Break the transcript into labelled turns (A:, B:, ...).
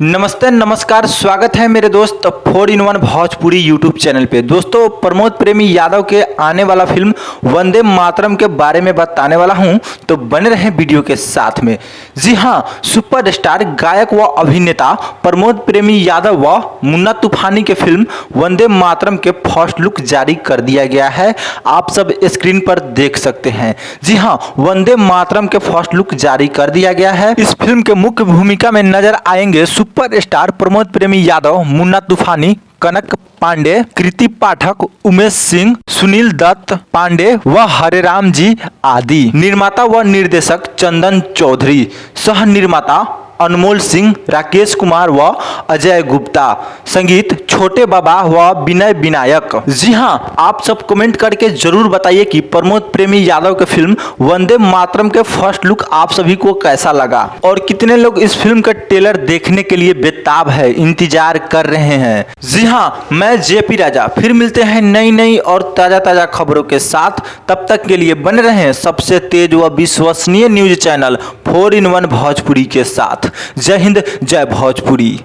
A: नमस्ते नमस्कार, स्वागत है मेरे दोस्त 4-in-1 भोजपुरी यूट्यूब चैनल पे। दोस्तों, प्रमोद प्रेमी यादव के आने वाला फिल्म वंदे मातरम के बारे में बताने वाला हूं, तो बने रहें वीडियो के साथ में। जी हां, सुपरस्टार गायक व अभिनेता प्रमोद प्रेमी यादव व मुन्ना तूफानी के फिल्म वंदे मातरम के फर्स्ट लुक जारी कर दिया गया है। आप सब स्क्रीन पर देख सकते हैं। जी हां, वंदे मातरम के फर्स्ट लुक जारी कर दिया गया है। इस फिल्म के मुख्य भूमिका में नजर आएंगे सुपरस्टार प्रमोद प्रेमी यादव, मुन्ना तूफानी, कनक पांडे, कृति पाठक, उमेश सिंह, सुनील दत्त पांडे व हरेराम जी आदि। निर्माता व निर्देशक चंदन चौधरी, सह निर्माता अनमोल सिंह, राकेश कुमार व अजय गुप्ता। संगीत छोटे बाबा व विनय विनायक। जी हां, आप सब कमेंट करके जरूर बताइए कि प्रमोद प्रेमी यादव के फिल्म वंदे मातरम के फर्स्ट लुक आप सभी को कैसा लगा और कितने लोग इस फिल्म का ट्रेलर देखने के लिए बेताब है, इंतजार कर रहे हैं। जी हां, मैं जेपी राजा फिर मिलते हैं नई और ताजा खबरों के साथ। तब तक के लिए बने रहें सबसे तेज व विश्वसनीय न्यूज चैनल 4-in-1 भोजपुरी के साथ। जय हिंद, जय भोजपुरी।